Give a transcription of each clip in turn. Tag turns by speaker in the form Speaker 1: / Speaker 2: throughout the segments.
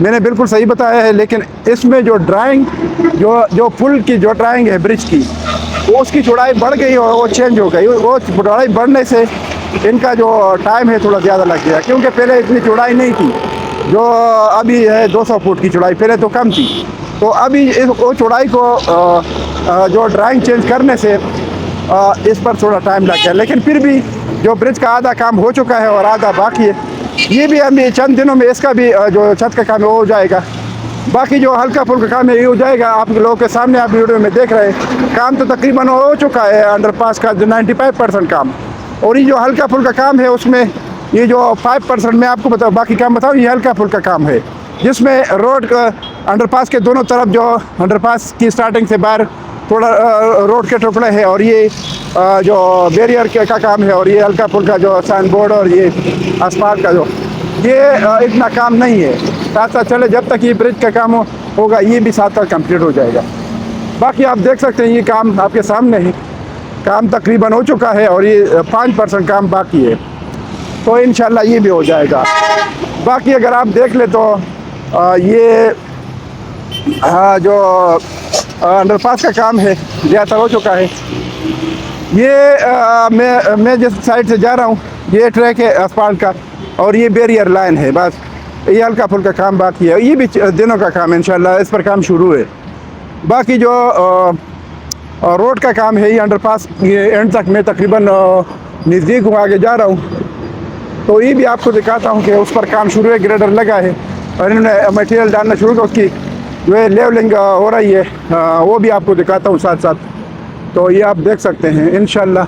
Speaker 1: میں نے بالکل صحیح بتایا ہے، لیکن اس میں جو ڈرائنگ جو پل کی جو ڈرائنگ ہے برج کی، وہ اس کی چوڑائی بڑھ گئی اور وہ چینج ہو گئی. وہ چوڑائی بڑھنے سے ان کا جو ٹائم ہے تھوڑا زیادہ لگ گیا، کیونکہ پہلے اتنی چوڑائی نہیں تھی جو ابھی ہے. 200 فٹ کی چوڑائی پہلے تو کم تھی، تو ابھی وہ چوڑائی کو جو ڈرائنگ چینج کرنے سے اس پر تھوڑا ٹائم لگ گیا. لیکن پھر بھی جو برج کا آدھا کام ہو چکا ہے اور آدھا باقی ہے. یہ بھی ابھی چند دنوں میں اس کا بھی جو چھت کا کام ہے وہ ہو جائے گا. باقی جو ہلکا پھلکا کام ہے یہ ہو جائے گا. آپ لوگوں کے سامنے آپ ویڈیو میں دیکھ رہے ہیں کام تو تقریباً ہو چکا ہے انڈر پاس کا 95% کام. اور یہ جو ہلکا پھلکا کام ہے اس میں یہ جو 5% میں آپ کو بتاؤں، باقی کام بتاؤں، یہ ہلکا پھلکا کام ہے جس میں روڈ کا انڈر پاس کے دونوں طرف جو انڈر پاس کی سٹارٹنگ سے باہر تھوڑا روڈ کے ٹکڑے ہے، اور یہ جو بیریئر کا کام ہے، اور یہ ہلکا پھلکا جو سائن بورڈ اور یہ اسفالٹ کا جو یہ اتنا کام نہیں ہے. ساتھ ساتھ چلے جب تک یہ برج کا کام ہوگا یہ بھی ساتھ ساتھ کمپلیٹ ہو جائے گا. باقی آپ دیکھ سکتے ہیں یہ کام آپ کے سامنے ہے، کام تقریباً ہو چکا ہے اور یہ 5% کام باقی ہے. تو انشاءاللہ یہ بھی ہو جائے گا. باقی اگر آپ دیکھ لیں تو یہ جو انڈر پاس کا کام ہے زیادہ ہو چکا ہے. یہ میں جس سائڈ سے جا رہا ہوں یہ ٹریک ہے اسفالٹ کا، اور یہ بیریئر لائن ہے. بس یہ ہلکا پھلکا کام باقی ہے، یہ بھی دنوں کا کام ہے انشاءاللہ، اس پر کام شروع ہے. باقی جو روڈ کا کام ہے یہ انڈر پاس یہ اینڈ تک میں تقریباً نزدیک ہوں، آگے جا رہا ہوں. تو یہ بھی آپ کو دکھاتا ہوں کہ اس پر کام شروع ہے، گریڈر لگا ہے اور انہوں نے مٹیریل ڈالنا شروع کیا، اس کی جو ہے لیولنگ ہو رہی ہے، وہ بھی آپ کو دکھاتا ہوں ساتھ ساتھ. تو یہ آپ دیکھ سکتے ہیں انشاءاللہ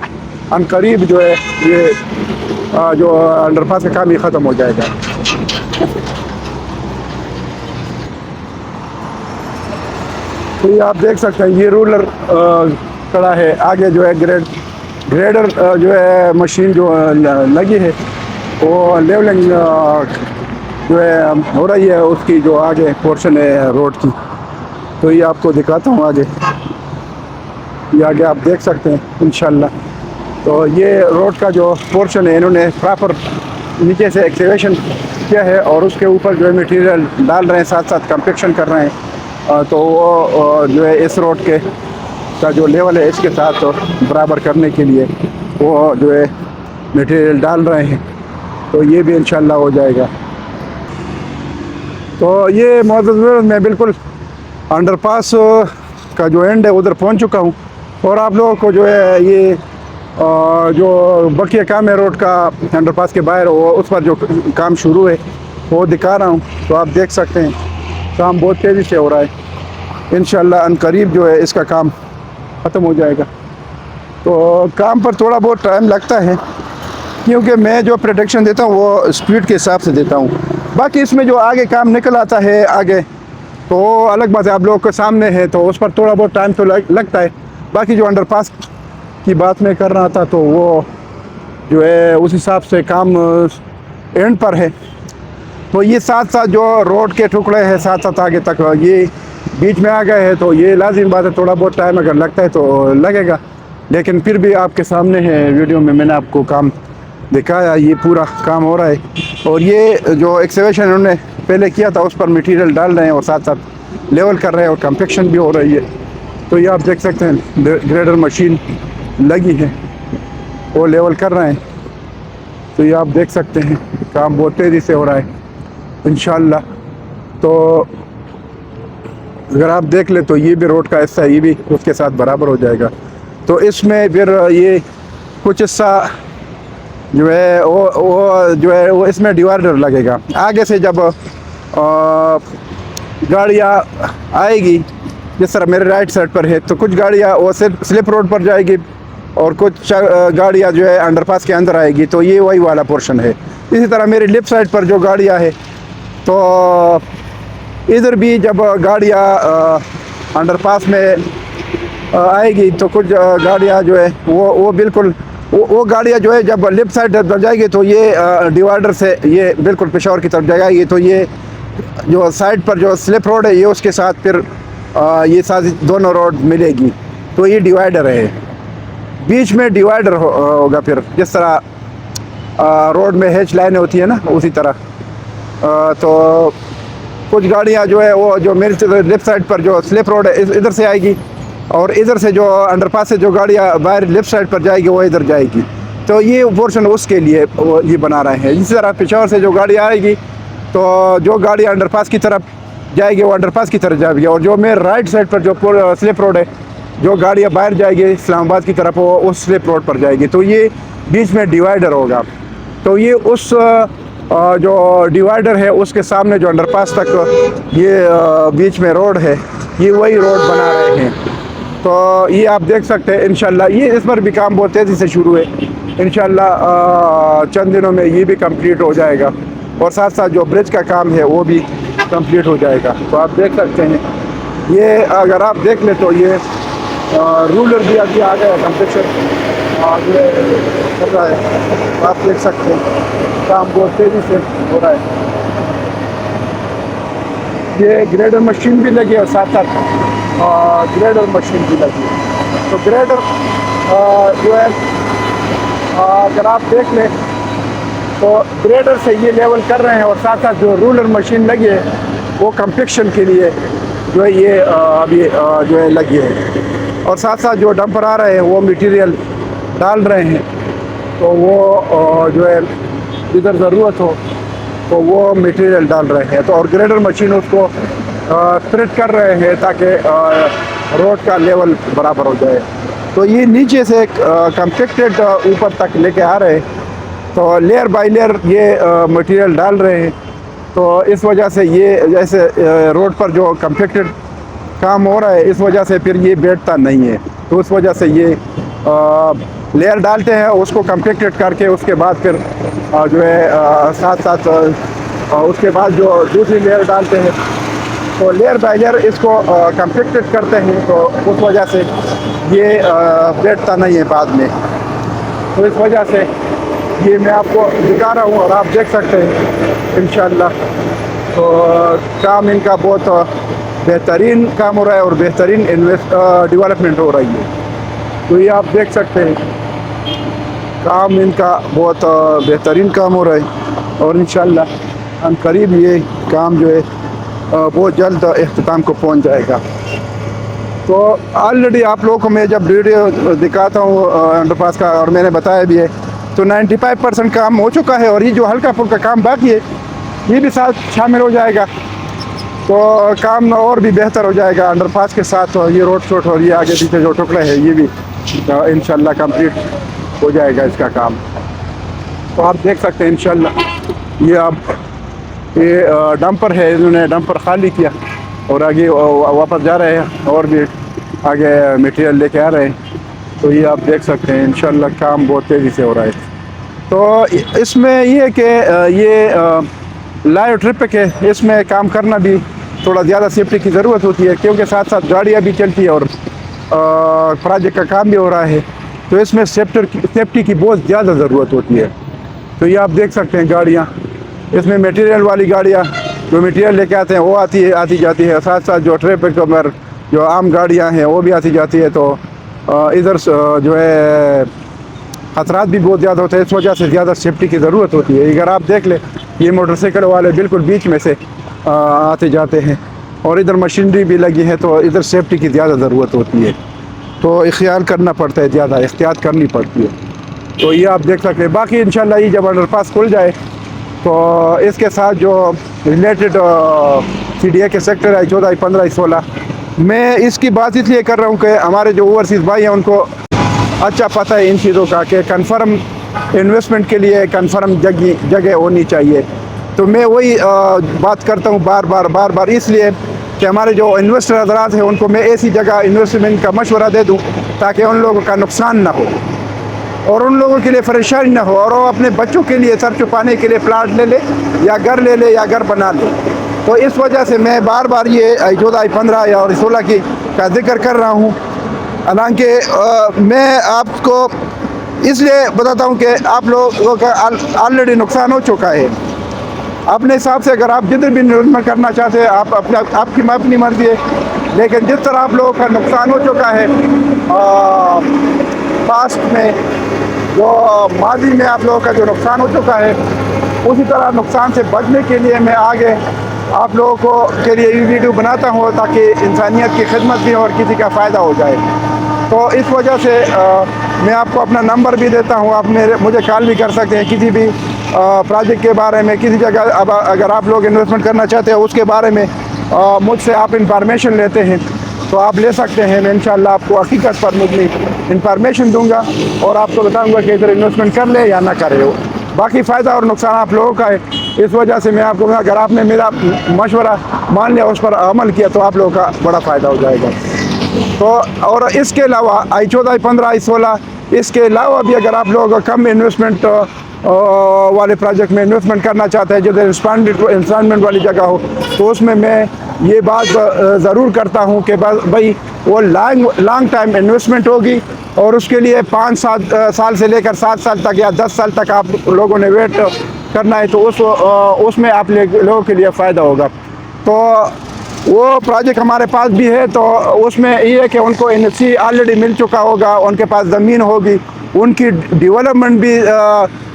Speaker 1: ان قریب جو ہے یہ جو انڈر پاس کا کام یہ ختم ہو جائے گا. تو یہ آپ دیکھ سکتے ہیں یہ رولر کھڑا ہے، آگے جو ہے گریڈر جو ہے مشین جو لگی ہے وہ لیولنگ جو ہے ہو رہی ہے اس کی جو آگے پورشن ہے روڈ کی. تو یہ آپ کو دکھاتا ہوں آگے، یہ آگے آپ دیکھ سکتے ہیں انشاءاللہ. تو یہ روڈ کا جو پورشن ہے انہوں نے پراپر نیچے سے ایکسیویشن کیا ہے اور اس کے اوپر جو ہے میٹیریل ڈال رہے ہیں، ساتھ ساتھ کمپیکشن کر رہے ہیں. تو وہ جو ہے اس روڈ کے کا جو لیول ہے اس کے ساتھ برابر کرنے کے لیے وہ جو ہے میٹیریل ڈال رہے ہیں. تو یہ بھی انشاءاللہ ہو جائے گا. تو یہ معزز ویورز میں بالکل انڈر پاس کا جو اینڈ ہے ادھر پہنچ چکا ہوں، اور آپ لوگوں کو جو ہے یہ جو بقیہ کام ہے روڈ کا انڈر پاس کے باہر وہ اس پر جو کام شروع ہے وہ دکھا رہا ہوں. تو آپ دیکھ سکتے ہیں کام بہت تیزی سے ہو رہا ہے. انشاءاللہ ان قریب جو ہے اس کا کام ختم ہو جائے گا. تو کام پر تھوڑا بہت ٹائم لگتا ہے کیونکہ میں جو پروڈکشن دیتا ہوں وہ اسپیڈ کے حساب سے دیتا ہوں. باقی اس میں جو آگے کام نکل آتا ہے آگے تو وہ الگ بات ہے، آپ لوگوں کے سامنے ہے تو اس پر تھوڑا بہت ٹائم تو لگتا ہے. باقی جو انڈر پاس کی بات میں کر رہا تھا تو وہ جو ہے اس حساب سے کام اینڈ پر ہے. تو یہ ساتھ ساتھ جو روڈ کے ٹکڑے ہیں ساتھ ساتھ آگے تک یہ بیچ میں آ گئے ہیں، تو یہ لازم بات ہے تھوڑا بہت ٹائم اگر لگتا ہے تو لگے گا. لیکن پھر بھی آپ کے سامنے ہے ویڈیو میں نے آپ کو کام دکھایا، یہ پورا کام ہو رہا ہے. اور یہ جو ایکسیویشن انہوں نے پہلے کیا تھا اس پر میٹیریل ڈال رہے ہیں اور ساتھ ساتھ لیول کر رہے ہیں اور کمپیکشن بھی ہو رہی ہے. تو یہ آپ دیکھ سکتے ہیں گریڈر مشین لگی ہے، وہ لیول کر رہے ہیں. تو یہ آپ دیکھ سکتے ہیں کام بہت تیزی سے ہو رہا ہے انشاءاللہ. تو اگر آپ دیکھ لیں تو یہ بھی روڈ کا حصہ ہے، یہ بھی اس کے ساتھ برابر ہو جائے گا. تو اس میں پھر یہ کچھ حصہ جو ہے وہ جو ہے وہ اس میں ڈیوائڈر لگے گا. آگے سے جب گاڑیاں آئے گی جس طرح میرے رائٹ سائڈ پر ہے تو کچھ گاڑیاں وہ سلپ روڈ پر جائے گی اور کچھ گاڑیاں جو ہے انڈر پاس کے اندر آئے گی. تو یہ وہی والا پورشن ہے. اسی طرح میری لیفٹ سائڈ پر جو گاڑیاں ہے تو ادھر بھی جب گاڑیاں انڈر پاس میں آئے گی تو کچھ گاڑیاں جو ہے وہ بالکل وہ گاڑیاں جو ہے جب لیفٹ سائڈ پر جائے گی تو یہ ڈیوائڈر سے یہ بالکل پشاور کی طرف جائے گی. تو یہ جو سائڈ پر جو سلپ روڈ ہے یہ اس کے ساتھ پھر یہ ساتھ دونوں روڈ ملے گی. تو یہ ڈیوائڈر ہے، بیچ میں ڈیوائڈر ہوگا پھر جس طرح روڈ میں ہیچ لائنیں ہوتی ہیں نا اسی طرح. تو کچھ گاڑیاں جو ہے وہ جو میری لیفٹ سائڈ پر جو سلپ روڈ ہے ادھر سے آئے گی، اور ادھر سے جو انڈر پاس سے جو گاڑیاں باہر لیفٹ سائڈ پر جائے گی وہ ادھر جائے گی. تو یہ پورشن اس کے لیے یہ بنا رہے ہیں. اسی طرح پشاور سے جو گاڑی آئے گی تو جو گاڑی انڈر پاس کی طرف جائے گی وہ انڈر پاس کی طرف جائے گی، اور جو میرے رائٹ سائڈ پر جو سلپ روڈ ہے جو گاڑیاں باہر جائے گی اسلام آباد کی طرف وہ اس سلپ روڈ پر جائے گی. تو یہ بیچ میں ڈیوائیڈر ہوگا. تو یہ اس جو ڈیوائیڈر ہے اس کے سامنے جو انڈر پاس تک یہ بیچ میں روڈ ہے یہ وہی روڈ بنا رہے ہیں. تو یہ آپ دیکھ سکتے ہیں انشاءاللہ یہ اس پر بھی کام بہت تیزی سے شروع ہے. انشاءاللہ چند دنوں میں یہ بھی کمپلیٹ ہو جائے گا، اور ساتھ ساتھ جو برج کا کام ہے وہ بھی کمپلیٹ ہو جائے گا. تو آپ دیکھ سکتے ہیں یہ اگر آپ دیکھ لیں تو یہ رولر بھی ابھی آ گیا کمپٹیشن آگے کر رہا ہے. آپ دیکھ سکتے ہیں کام بہت تیزی سے ہو رہا ہے. یہ گریڈر مشین بھی لگی ہے اور ساتھ ساتھ گریڈر مشین بھی لگی ہے. تو گریڈر جو ہے اگر آپ دیکھ لیں تو گریڈر سے یہ لیول کر رہے ہیں، اور ساتھ ساتھ جو رولر مشین لگی ہے وہ کمپیکشن کے لیے جو ہے یہ ابھی جو ہے لگی ہے. اور ساتھ ساتھ جو ڈمپر آ رہے ہیں وہ مٹیریل ڈال رہے ہیں. تو وہ جو ہے ادھر ضرورت ہو تو وہ مٹیریل ڈال رہے ہیں. تو اور گریڈر مشین اس کو اسپریڈ کر رہے ہیں تاکہ روڈ کا لیول برابر ہو جائے. تو یہ نیچے سے کمپیکٹڈ اوپر تک لے کے آ رہے ہیں. تو لیئر بائی لیئر یہ مٹیریل ڈال رہے ہیں. تو اس وجہ سے یہ جیسے روڈ پر جو کمپیکٹڈ کام ہو رہا ہے اس وجہ سے پھر یہ بیٹھتا نہیں ہے. تو اس وجہ سے یہ لیئر ڈالتے ہیں اس کو کمپیکٹڈ کر کے، اس کے بعد پھر جو ہے ساتھ ساتھ اس کے بعد جو دوسری لیئر ڈالتے ہیں. تو لیئر بائی لیئر اس کو کمپیکٹڈ کرتے ہیں. تو اس وجہ سے یہ بیٹھتا نہیں ہے بعد میں. تو اس وجہ سے یہ میں آپ کو دکھا رہا ہوں اور آپ دیکھ سکتے ہیں انشاءاللہ. تو کام ان کا بہت بہترین کام ہو رہا ہے اور بہترین ڈیولپمنٹ ہو رہی ہے. تو یہ آپ دیکھ سکتے ہیں کام ان کا بہت بہترین کام ہو رہا ہے، اور انشاءاللہ ہم قریب یہ کام جو ہے بہت جلد اختتام کو پہنچ جائے گا. تو آلریڈی آپ لوگوں کو میں جب ویڈیو دکھاتا ہوں انڈر پاس کا، اور میں نے بتایا بھی ہے، تو 95% کام ہو چکا ہے، اور یہ جو ہلکا پھلکا کام باقی ہے یہ بھی ساتھ شامل ہو جائے گا. تو کام اور بھی بہتر ہو جائے گا انڈر پاس کے ساتھ. یہ روڈ شوٹ اور یہ آگے پیچھے جو ٹکڑے ہیں یہ بھی انشاءاللہ کمپلیٹ ہو جائے گا اس کا کام. تو آپ دیکھ سکتے ہیں انشاءاللہ یہ اب یہ ڈمپر ہے، انہوں نے ڈمپر خالی کیا اور آگے واپس جا رہے ہیں اور بھی آگے میٹیریل لے کے آ رہے ہیں. تو یہ آپ دیکھ سکتے ہیں انشاءاللہ کام بہت تیزی سے ہو رہا ہے. تو اس میں یہ ہے کہ یہ لائیو ٹرپ ہے، اس میں کام کرنا بھی تھوڑا زیادہ سیفٹی کی ضرورت ہوتی ہے، کیونکہ ساتھ ساتھ گاڑیاں بھی چلتی ہے اور پروجیکٹ کا کام بھی ہو رہا ہے. تو اس میں سیفٹی کی بہت زیادہ ضرورت ہوتی ہے. تو یہ آپ دیکھ سکتے ہیں گاڑیاں، اس میں میٹیریل والی گاڑیاں جو میٹیریل لے کے آتے ہیں وہ آتی جاتی ہے، ساتھ ساتھ جو ٹریفک پر جو عام گاڑیاں ہیں وہ بھی آتی جاتی ہے. تو ادھر جو ہے خطرات بھی بہت زیادہ ہوتے ہیں، اس وجہ سے زیادہ سیفٹی کی ضرورت ہوتی ہے. اگر آپ دیکھ لیں یہ موٹر سائیکل والے بالکل بیچ میں سے آتے جاتے ہیں، اور ادھر مشینری بھی لگی ہے، تو ادھر سیفٹی کی زیادہ ضرورت ہوتی ہے. تو خیال کرنا پڑتا ہے، زیادہ احتیاط کرنی پڑتی ہے. تو یہ آپ دیکھ سکتے ہیں. باقی انشاءاللہ یہ جب انڈر پاس کھل جائے تو اس کے ساتھ جو ریلیٹڈ CDA کے سیکٹر ہے 14 15 16، میں اس کی بات اس لیے کر رہا ہوں کہ ہمارے جو اوورسیز بھائی ہیں ان کو اچھا پتہ ہے ان چیزوں کا کہ کنفرم انویسٹمنٹ کے لیے کنفرم جگہ ہونی چاہیے. تو میں وہی بات کرتا ہوں بار بار اس لیے کہ ہمارے جو انویسٹر حضرات ہیں ان کو میں ایسی جگہ انویسٹمنٹ کا مشورہ دے دوں تاکہ ان لوگوں کا نقصان نہ ہو اور ان لوگوں کے لیے پریشانی نہ ہو، اور وہ اپنے بچوں کے لیے سر چھپانے کے لیے پلاٹ لے لے یا گھر لے لے یا گھر بنا لے. تو اس وجہ سے میں بار یہ 14 15 یا 16 کا ذکر کر رہا ہوں. حالانکہ میں آپ کو اس لیے بتاتا ہوں کہ آپ لوگوں کا آلریڈی نقصان ہو چکا ہے. اپنے حساب سے اگر آپ جدھر بھی انویسٹمنٹ کرنا چاہتے ہیں آپ کی اپنی مرضی ہے، لیکن جس طرح آپ لوگوں کا نقصان ہو چکا ہے پاسٹ میں، جو ماضی میں آپ لوگوں کا جو نقصان ہو چکا ہے، اسی طرح نقصان سے بچنے کے لیے میں آگے آپ لوگوں کو کے لیے یہ ویڈیو بناتا ہوں تاکہ انسانیت کی خدمت بھی اور کسی کا فائدہ ہو جائے. تو اس وجہ سے میں آپ کو اپنا نمبر بھی دیتا ہوں, آپ مجھے کال بھی کر سکتے ہیں کسی بھی پروجیکٹ کے بارے میں, کسی جگہ اگر آپ لوگ انویسٹمنٹ کرنا چاہتے ہیں اس کے بارے میں مجھ سے آپ انفارمیشن لیتے ہیں تو آپ لے سکتے ہیں. میں انشاءاللہ آپ کو حقیقت پر مبنی انفارمیشن دوں گا اور آپ کو بتاؤں گا کہ ادھر انویسٹمنٹ کر لے یا نہ کرے. باقی فائدہ اور نقصان آپ لوگوں کا ہے, اس وجہ سے میں آپ کو اگر آپ نے میرا مشورہ مان لیا, اس پر عمل کیا, تو آپ لوگوں کا بڑا فائدہ ہو جائے گا. تو اور اس کے علاوہ I14 I15 I16 اس کے علاوہ بھی اگر آپ لوگ کم انویسٹمنٹ والے پروجیکٹ میں انویسٹمنٹ کرنا چاہتے ہیں جدھر انسٹالمنٹ والی جگہ ہو, تو اس میں یہ بات ضرور کرتا ہوں کہ بھائی وہ لانگ ٹائم انویسٹمنٹ ہوگی اور اس کے لیے 5 سال سے لے کر 7 سال تک یا 10 سال تک آپ لوگوں نے ویٹ کرنا ہے, تو اس میں آپ لوگوں کے لیے فائدہ ہوگا. تو وہ پروجیکٹ ہمارے پاس بھی ہے, تو اس میں یہ ہے کہ ان کو NOC آلریڈی مل چکا ہوگا, ان کے پاس زمین ہوگی, ان کی ڈیولپمنٹ بھی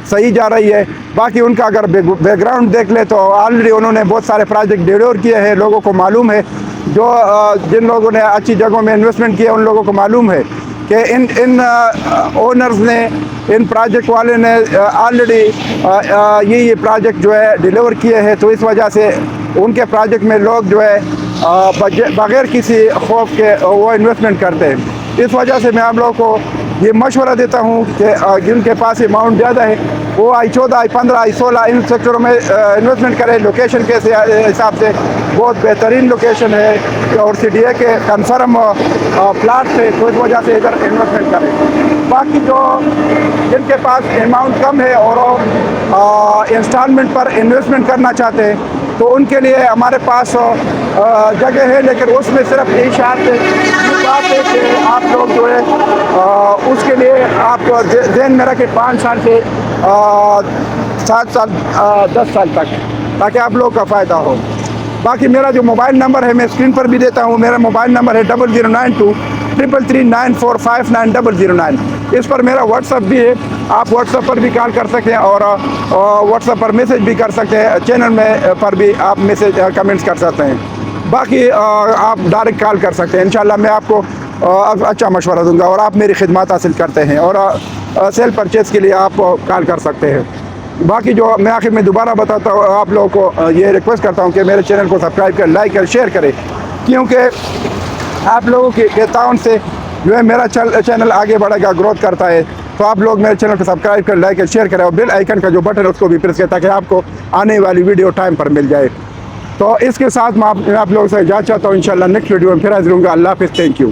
Speaker 1: صحیح جا رہی ہے. باقی ان کا اگر بیک گراؤنڈ دیکھ لے تو آلریڈی انہوں نے بہت سارے پروجیکٹ ڈیلیور کیے ہیں. لوگوں کو معلوم ہے, جن لوگوں نے اچھی جگہوں میں انویسٹمنٹ کیا ان لوگوں کو معلوم ہے کہ ان اونرز نے, ان پروجیکٹ والے نے آلریڈی یہ پروجیکٹ جو ہے ڈیلیور کیے ہیں. تو اس وجہ سے ان کے پروجیکٹ میں لوگ جو ہے بغیر کسی خوف کے وہ انویسٹمنٹ کرتے ہیں. اس وجہ سے میں آپ لوگوں کو یہ مشورہ دیتا ہوں کہ جن کے پاس اماؤنٹ زیادہ ہے وہ I14 I15 I16 ان سیکٹروں میں انویسٹمنٹ کرے. لوکیشن کے حساب سے بہت بہترین لوکیشن ہے اور CDA کے کنفرم پلاٹ ہے, تو اس وجہ سے ادھر انویسٹمنٹ کریں. باقی جن کے پاس اماؤنٹ کم ہے اور انسٹالمنٹ پر انویسٹمنٹ کرنا چاہتے ہیں تو ان کے لیے ہمارے پاس جگہ ہے, لیکن اس میں صرف یہی شرط ہے, یہ بات ہے کہ آپ لوگ جو ہے اس کے لیے آپ ذہن میں رکھیں 5 سال سے 7 سال 10 سال تک, تاکہ آپ لوگ کا فائدہ ہو. باقی میرا جو موبائل نمبر ہے میں اسکرین پر بھی دیتا ہوں. میرا موبائل نمبر ہے 0092 333 945 909. اس پر میرا واٹس ایپ بھی ہے, آپ واٹس ایپ پر بھی کال کر سکتے ہیں اور واٹس ایپ پر میسج بھی کر سکتے ہیں. چینل میں پر بھی آپ میسج کمنٹس کر سکتے ہیں. باقی آپ ڈائریکٹ کال کر سکتے ہیں. انشاءاللہ میں آپ کو اچھا مشورہ دوں گا اور آپ میری خدمات حاصل کرتے ہیں, اور سیل پرچیز کے لیے آپ کال کر سکتے ہیں. باقی جو میں آخر میں دوبارہ بتاتا ہوں, آپ لوگوں کو یہ ریکویسٹ کرتا ہوں کہ میرے چینل کو سبسکرائب کریں, لائک کریں, شیئر کریں, کیونکہ آپ لوگوں کے تعاون سے جو ہے میرا چینل آگے بڑھے گا, گروتھ کرتا ہے. تو آپ لوگ میرے چینل کو سبسکرائب کریں, لائک کریں, شیئر کریں اور بیل آئیکن کا جو بٹن ہے اس کو بھی پریس کریں تاکہ آپ کو آنے والی ویڈیو ٹائم پر مل جائے. تو اس کے ساتھ میں آپ لوگوں سے اجازت چاہتا ہوں. انشاءاللہ نیکسٹ ویڈیو میں پھر حاضر ہوں گا. اللہ حافظ. Thank you.